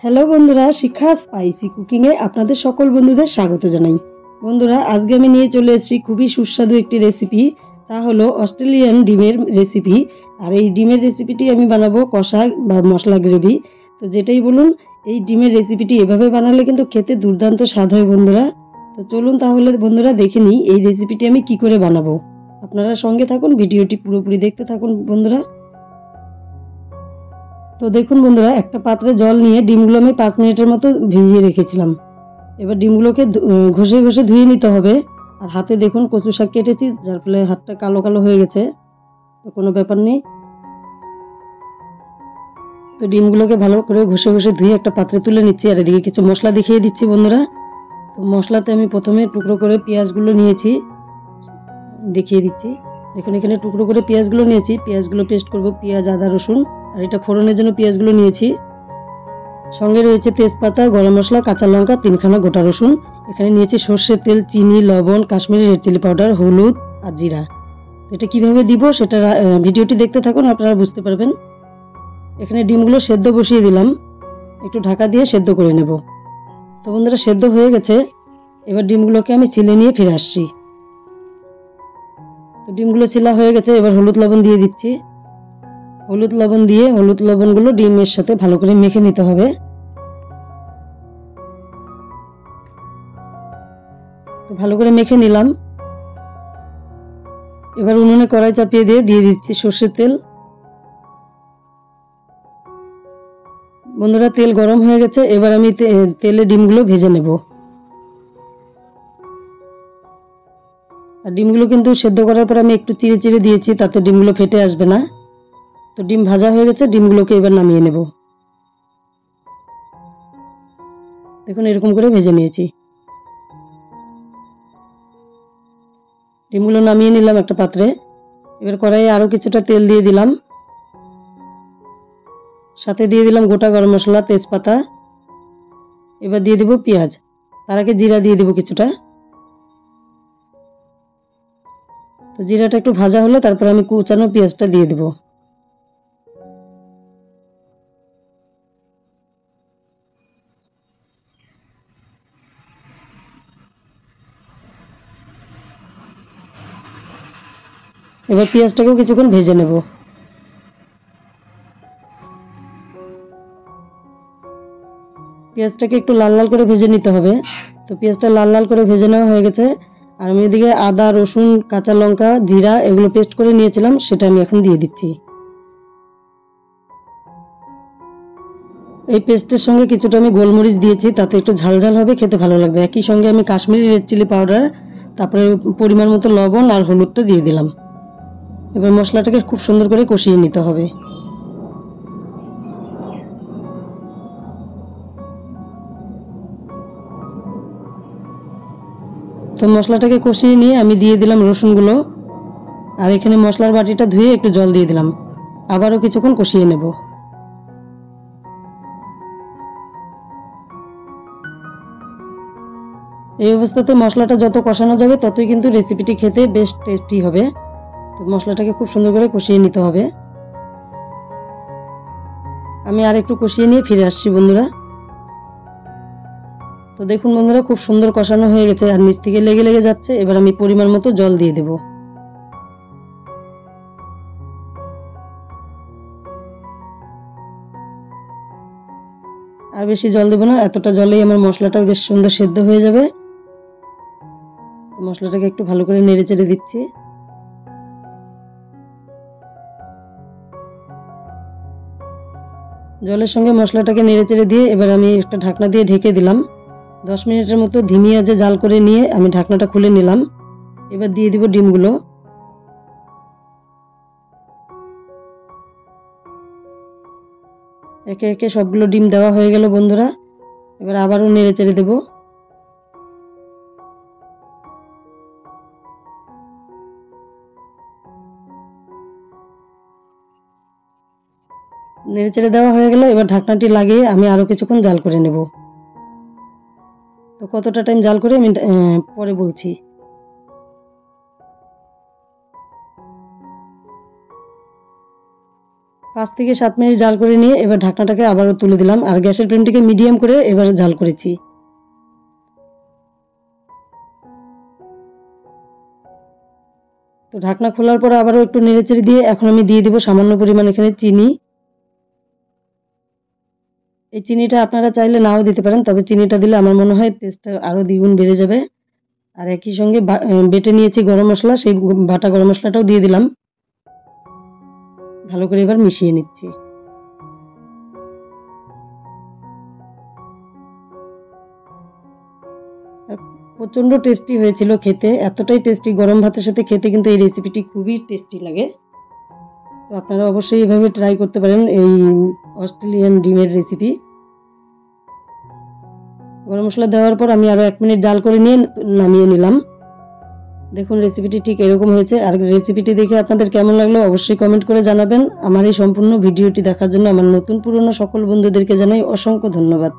Hello বন্ধুরা, শিখা spicy কুকিংয়ে আপনাদের সকল বন্ধুদের স্বাগত জানাই। বন্ধুরা, আজকে আমি নিয়ে চলে এসেছি খুবই সুস্বাদু একটি রেসিপি। তা হলো অস্ট্রেলিয়ান ডিমের রেসিপি। আর এই ডিমের রেসিপিটি আমি বানাবো কষা বা মশলা গ্রেভি। তো যেটাই বলুন, এই ডিমের রেসিপিটি এভাবে বানালে কিন্তু খেতে দুর্দান্ত স্বাদ হয় বন্ধুরা। তো চলুন তাহলে বন্ধুরা দেখে নিই এই রেসিপিটি আমি কি করে বানাবো। আপনারা সঙ্গে থাকুন, ভিডিওটি পুরোপুরি দেখতে থাকুন বন্ধুরা। তো দেখুন বন্ধুরা, একটা পাত্রে জল নিয়ে ডিমগুলো আমি 5 মিনিটের মতো ভিজিয়ে রেখেছিলাম। এবার ডিমগুলোকে ঘষে ঘষে ধুয়ে নিতে হবে। আর হাতে দেখুন কচু শাক কেটেছি, যার ফলে হাতটা কালো কালো হয়ে গেছে। তো কোনো ব্যাপার নেই। তো ডিমগুলোকে ভালো করে ঘষে ঘষে ধুয়ে একটা পাত্রে তুলে নিচ্ছি। আর এদিকে কিছু মশলা দেখিয়ে দিচ্ছি বন্ধুরা। তো মশলাতে আমি প্রথমে টুকরো করে পেঁয়াজগুলো নিয়েছি, দেখিয়ে দিচ্ছি। দেখুন এখানে টুকরো করে পেঁয়াজগুলো নিয়েছি। পেঁয়াজগুলো পেস্ট করব, পেঁয়াজ আদা রসুন। আর এটা ফোড়নের জন্য পেঁয়াজগুলো নিয়েছি। সঙ্গে রয়েছে তেজপাতা, গরম মশলা, কাঁচা লঙ্কা, 3খানা গোটা রসুন। এখানে নিয়েছি সর্ষের তেল, চিনি, লবণ, কাশ্মীরি রেড চিলি পাউডার, হলুদ আর জিরা। এটা কিভাবে দিব সেটা ভিডিওটি দেখতে থাকুন, আপনারা বুঝতে পারবেন। এখানে ডিমগুলো সেদ্ধ বসিয়ে দিলাম, একটু ঢাকা দিয়ে সেদ্ধ করে নেব। তো বন্ধুরা, সেদ্ধ হয়ে গেছে। এবার ডিমগুলোকে আমি ছিলে নিয়ে ফিরে আসছি। তো ডিমগুলো ছিলা হয়ে গেছে। এবার হলুদ লবণ দিয়ে দিচ্ছি। হলুদ লবণ দিয়ে হলুদ লবণগুলো ডিমের সাথে ভালো করে মেখে নিতে হবে। তো ভালো করে মেখে নিলাম। এবার উনুনে কড়াই চাপিয়ে দিয়ে দিচ্ছি সর্ষের তেল। বন্ধুরা, তেল গরম হয়ে গেছে। এবার আমি তেলে ডিমগুলো ভেজে নেব। আর ডিমগুলো কিন্তু সেদ্ধ করার পর আমি একটু চিড়ে চিড়ে দিয়েছি, তাতে ডিমগুলো ফেটে আসবে না। তো ডিম ভাজা হয়ে গেছে, ডিমগুলোকে এবার নামিয়ে নেব। দেখুন এরকম করে ভেজে নিয়েছি। ডিমগুলো নামিয়ে নিলাম একটা পাত্রে। এবার কড়াইয়ে আরো কিছুটা তেল দিয়ে দিলাম। সাথে দিয়ে দিলাম গোটা গরম মশলা, তেজপাতা। এবার দিয়ে দেব পেঁয়াজ। তার আগে জিরা দিয়ে দেব কিছুটা। তো জিরাটা একটু ভাজা হলে তারপর আমি কুচানো পেঁয়াজটা দিয়ে দেব। এবার পেঁয়াজটাকেও কিছুক্ষণ ভেজে নেব। পেঁয়াজটাকে একটু লাল লাল করে ভেজে নিতে হবে। তো পেঁয়াজটা লাল লাল করে ভেজে নেওয়া হয়ে গেছে। আর আমি এদিকে আদা রসুন কাঁচা লঙ্কা জিরা এগুলো পেস্ট করে নিয়েছিলাম, সেটা আমি এখন দিয়ে দিচ্ছি। এই পেস্টের সঙ্গে কিছুটা আমি গোলমরিচ দিয়েছি, তাতে একটু ঝাল ঝাল হবে, খেতে ভালো লাগবে। একই সঙ্গে আমি কাশ্মীরি রেড চিলি পাউডার, তারপরে পরিমাণ মতো লবণ আর হলুদটা দিয়ে দিলাম। এবার মশলাটাকে খুব সুন্দর করে কষিয়ে নিতে হবে। তো মশলাটাকে কষিয়ে নিয়ে আমি দিয়ে দিলাম রসুনগুলো। আর এখানে মশলার বাটিটা ধুয়ে একটু জল দিয়ে দিলাম। আবারও কিছুক্ষণ কষিয়ে নেব। এই অবস্থাতে মশলাটা যত কষানো যাবে ততই কিন্তু রেসিপিটি খেতে বেশ টেস্টি হবে। তো মশলাটাকে খুব সুন্দর করে কষিয়ে নিতে হবে। আমি আর একটু কষিয়ে নিয়ে ফিরে আসছি বন্ধুরা। তো দেখুন বন্ধুরা, খুব সুন্দর কষানো হয়ে গেছে আর নিচ থেকে লেগে লেগে যাচ্ছে। এবার আমি পরিমাণ মতো জল দিয়ে দেব। আর বেশি জল দেবো না, এতটা জলেই আমার মশলাটা বেশ সুন্দর সেদ্ধ হয়ে যাবে। মশলাটাকে একটু ভালো করে নেড়ে চেড়ে দিচ্ছি। জলের সঙ্গে মশলাটাকে নেড়ে চেড়ে দিয়ে এবার আমি একটা ঢাকনা দিয়ে ঢেকে দিলাম। 10 মিনিটের মতো ধিমি আঁচে জাল করে নিয়ে আমি ঢাকনাটা খুলে নিলাম। এবার দিয়ে দিব ডিমগুলো। একে একে সবগুলো ডিম দেওয়া হয়ে গেল বন্ধুরা। এবার আবারও নেড়ে চেড়ে দেব। নেড়ে চেড়ে দেওয়া হয়ে গেল। এবার ঢাকনাটি লাগিয়ে আমি আরো কিছুক্ষণ জাল করে নেব। তো কতটা টাইম জাল করে আমি পরে বলছি। 5 থেকে 7 মিনিট জাল করে নিয়ে এবার ঢাকনাটাকে আবারও তুলে দিলাম, আর গ্যাসের ফ্লেমটাকে মিডিয়াম করে এবার জাল করেছি। তো ঢাকনা খোলার পর আবারও একটু নেড়েচেড়ে দিয়ে এখন আমি দিয়ে দেব সামান্য পরিমাণ এখানে চিনি। এই চিনিটা আপনারা চাইলে নাও দিতে পারেন, তবে চিনিটা দিলে আমার মনে হয় টেস্টটা আরও দ্বিগুণ বেড়ে যাবে। আর একই সঙ্গে বেটে নিয়েছি গরম মশলা, সেই বাটা গরম মশলাটাও দিয়ে দিলাম। ভালো করে এবার মিশিয়ে নিচ্ছি। প্রচণ্ড টেস্টি হয়েছিল খেতে, এতটাই টেস্টি, গরম ভাতের সাথে খেতে কিন্তু এই রেসিপিটি খুবই টেস্টি লাগে। তো আপনারা অবশ্যই এভাবে ট্রাই করতে পারেন এই অস্ট্রেলিয়ান ডিমের রেসিপি। গরম মশলা দেওয়ার পর আমি আরও 1 মিনিট জাল করে নিয়ে নামিয়ে নিলাম। দেখুন রেসিপিটি ঠিক এরকম হয়েছে। আর রেসিপিটি দেখে আপনাদের কেমন লাগলো অবশ্যই কমেন্ট করে জানাবেন। আমার এই সম্পূর্ণ ভিডিওটি দেখার জন্য আমার নতুন পুরনো সকল বন্ধুদেরকে জানাই অসংখ্য ধন্যবাদ।